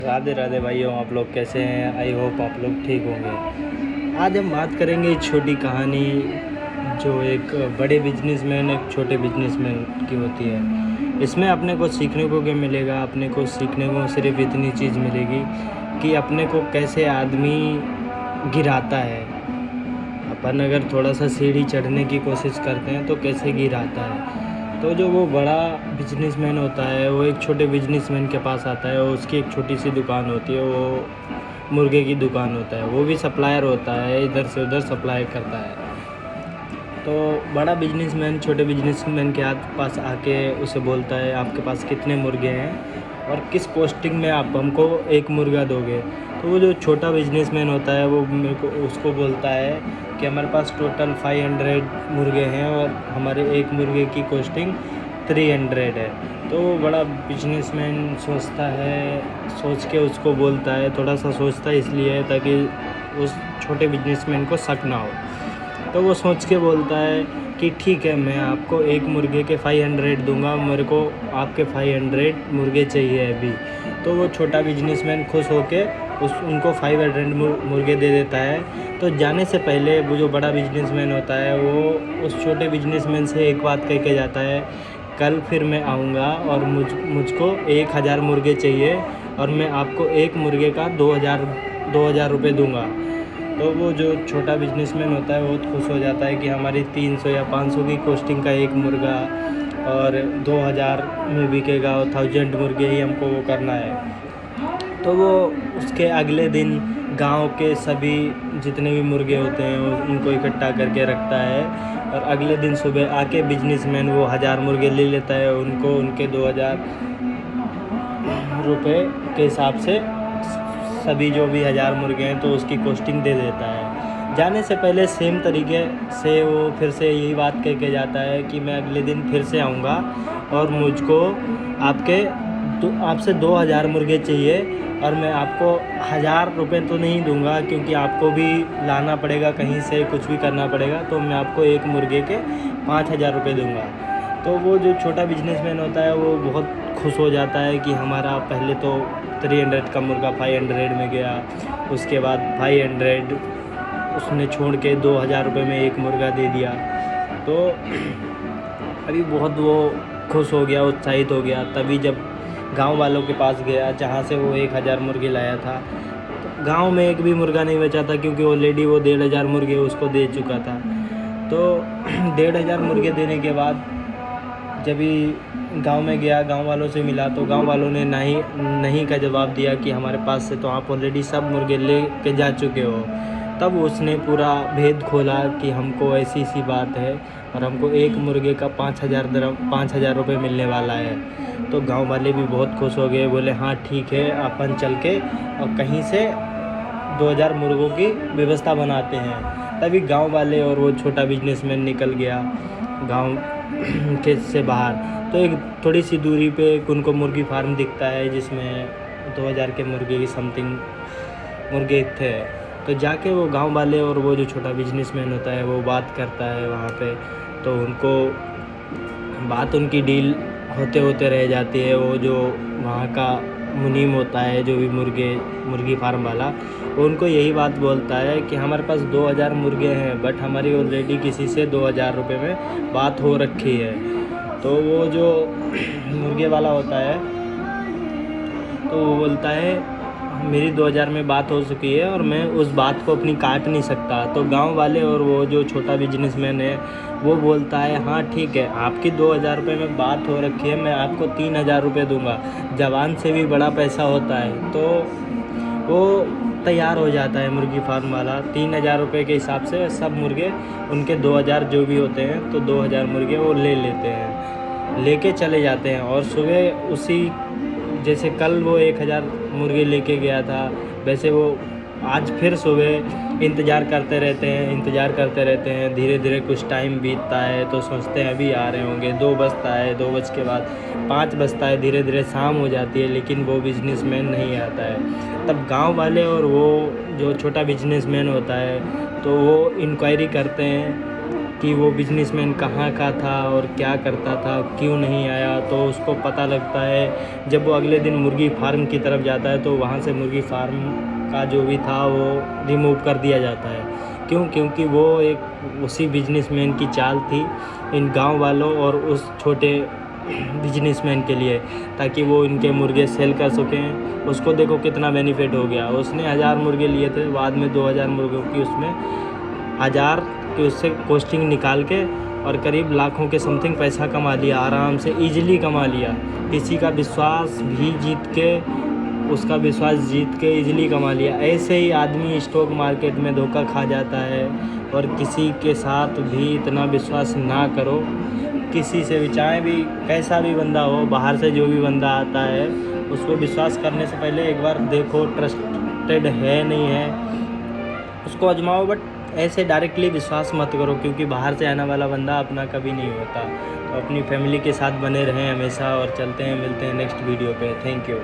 राधे राधे भाइयों, आप लोग कैसे हैं? आई होप आप लोग ठीक होंगे। आज हम बात करेंगे एक छोटी कहानी जो एक बड़े बिजनेसमैन एक छोटे बिजनेसमैन की होती है। इसमें अपने को सीखने को क्या मिलेगा? अपने को सीखने को सिर्फ इतनी चीज़ मिलेगी कि अपने को कैसे आदमी गिराता है। अपन अगर थोड़ा सा सीढ़ी चढ़ने की कोशिश करते हैं तो कैसे गिराता है। तो जो वो बड़ा बिजनेसमैन होता है वो एक छोटे बिजनेसमैन के पास आता है और उसकी एक छोटी सी दुकान होती है, वो मुर्गे की दुकान होता है। वो भी सप्लायर होता है, इधर से उधर सप्लाई करता है। तो बड़ा बिजनेसमैन छोटे बिजनेसमैन के पास आके उसे बोलता है, आपके पास कितने मुर्गे हैं और किस कॉस्टिंग में आप हमको एक मुर्गा दोगे। तो वो जो छोटा बिजनेसमैन होता है वो मेरे को उसको बोलता है कि हमारे पास टोटल 500 मुर्गे हैं और हमारे एक मुर्गे की कॉस्टिंग 300 है। तो वो बड़ा बिजनेसमैन सोचता है, सोच के उसको बोलता है, थोड़ा सा सोचता है इसलिए है ताकि उस छोटे बिजनेसमैन को शक ना हो। तो वो सोच के बोलता है कि ठीक है, मैं आपको एक मुर्गे के 500 दूंगा, मेरे को आपके 500 मुर्गे चाहिए अभी। तो वो छोटा बिजनेसमैन खुश होके उनको 500 मुर्गे दे देता है। तो जाने से पहले वो जो बड़ा बिजनेसमैन होता है वो उस छोटे बिजनेसमैन से एक बात कह के जाता है, कल फिर मैं आऊँगा और मुझको 1000 मुर्गे चाहिए और मैं आपको एक मुर्गे का 2000 रुपये दूँगा। तो वो जो छोटा बिजनेसमैन होता है बहुत खुश हो जाता है कि हमारी 300 या 500 की कॉस्टिंग का एक मुर्गा और 2000 में बिकेगा और 1000 मुर्गे ही हमको वो करना है। तो वो उसके अगले दिन गांव के सभी जितने भी मुर्गे होते हैं उनको इकट्ठा करके रखता है और अगले दिन सुबह आके बिजनेसमैन वो 1000 मुर्गे ले लेता है, उनको उनके 2000 रुपये के हिसाब से सभी जो भी 1000 मुर्गे हैं तो उसकी कॉस्टिंग दे देता है। जाने से पहले सेम तरीके से वो फिर से यही बात कह के जाता है कि मैं अगले दिन फिर से आऊँगा और मुझको आपसे 2000 मुर्गे चाहिए और मैं आपको 1000 रुपये तो नहीं दूंगा क्योंकि आपको भी लाना पड़ेगा, कहीं से कुछ भी करना पड़ेगा। तो मैं आपको एक मुर्गे के 5000 रुपये दूंगा। तो वो जो छोटा बिजनेसमैन होता है वो बहुत खुश हो जाता है कि हमारा पहले तो 300 का मुर्गा 500 में गया, उसके बाद 500 उसने छोड़ के 2000 रुपये में एक मुर्गा दे दिया। तो अभी बहुत वो खुश हो गया, उत्साहित हो गया। तभी जब गांव वालों के पास गया जहां से वो 1000 मुर्गे लाया था, तो गांव में एक भी मुर्गा नहीं बचा था क्योंकि ऑलरेडी वो 1500 मुर्गे उसको दे चुका था। तो 1500 मुर्गे देने के बाद जब भी गांव में गया, गांव वालों से मिला तो गांव वालों ने नहीं का जवाब दिया कि हमारे पास से तो आप ऑलरेडी सब मुर्गे ले के जा चुके हो। तब उसने पूरा भेद खोला कि हमको ऐसी सी बात है और हमको एक मुर्गे का 5000 रुपये मिलने वाला है। तो गांव वाले भी बहुत खुश हो गए, बोले हाँ ठीक है, अपन चल के और कहीं से 2000 मुर्गों की व्यवस्था बनाते हैं। तभी गांव वाले और वो छोटा बिजनेसमैन निकल गया गांव के से बाहर। तो एक थोड़ी सी दूरी पे एक उनको मुर्गी फार्म दिखता है जिसमें 2000 के मुर्गे की समथिंग मुर्गे थे। तो जाके वो गांव वाले और वो जो छोटा बिजनेसमैन होता है वो बात करता है वहाँ पे। तो उनको बात उनकी डील होते होते रह जाती है। वो जो वहाँ का मुनीम होता है, जो भी मुर्गी फार्म वाला, वो उनको यही बात बोलता है कि हमारे पास 2000 मुर्गे हैं बट हमारी ऑलरेडी किसी से 2000 रुपये में बात हो रखी है। तो वो जो मुर्गे वाला होता है तो वो बोलता है मेरी 2000 में बात हो चुकी है और मैं उस बात को अपनी काट नहीं सकता। तो गांव वाले और वो जो छोटा बिजनेसमैन है वो बोलता है हाँ ठीक है, आपकी 2000 रुपये में बात हो रखी है, मैं आपको 3000 रुपये दूंगा, जवान से भी बड़ा पैसा होता है। तो वो तैयार हो जाता है मुर्गी फार्म वाला। 3000 रुपये के हिसाब से सब मुर्गे उनके 2000 जो भी होते हैं तो 2000 मुर्गे वो ले लेते हैं, लेके चले जाते हैं। और सुबह उसी जैसे कल वो 1000 मुर्गे लेके गया था वैसे वो आज फिर सुबह इंतज़ार करते रहते हैं। धीरे धीरे कुछ टाइम बीतता है तो सोचते हैं अभी आ रहे होंगे, 2 बजता है, 2 बज के बाद 5 बजता है, धीरे धीरे शाम हो जाती है लेकिन वो बिजनेसमैन नहीं आता है। तब गांव वाले और वो जो छोटा बिजनेसमैन होता है तो वो इंक्वायरी करते हैं कि वो बिजनेसमैन कहाँ का था और क्या करता था, क्यों नहीं आया। तो उसको पता लगता है जब वो अगले दिन मुर्गी फार्म की तरफ जाता है, तो वहाँ से मुर्गी फार्म का जो भी था वो रिमूव कर दिया जाता है। क्यों? क्योंकि वो एक उसी बिजनेसमैन की चाल थी इन गांव वालों और उस छोटे बिजनेसमैन के लिए, ताकि वो इनके मुर्गे सेल कर सकें। उसको देखो कितना बेनिफिट हो गया। उसने 1000 मुर्गे लिए थे, बाद में 2000 मुर्गों की उसमें 1000 की उससे कॉस्टिंग निकाल के और करीब लाखों के समथिंग पैसा कमा लिया, आराम से ईजिली कमा लिया। किसी का विश्वास भी जीत के, उसका विश्वास जीत के ईजिली कमा लिया। ऐसे ही आदमी स्टॉक मार्केट में धोखा खा जाता है। और किसी के साथ भी इतना विश्वास ना करो, किसी से भी, चाहे भी कैसा भी बंदा हो, बाहर से जो भी बंदा आता है उस पर विश्वास करने से पहले एक बार देखो ट्रस्टेड है नहीं है, उसको आजमाओ। बट ऐसे डायरेक्टली विश्वास मत करो, क्योंकि बाहर से आने वाला बंदा अपना कभी नहीं होता। तो अपनी फैमिली के साथ बने रहें हमेशा। और चलते हैं, मिलते हैं नेक्स्ट वीडियो पे। Thank you.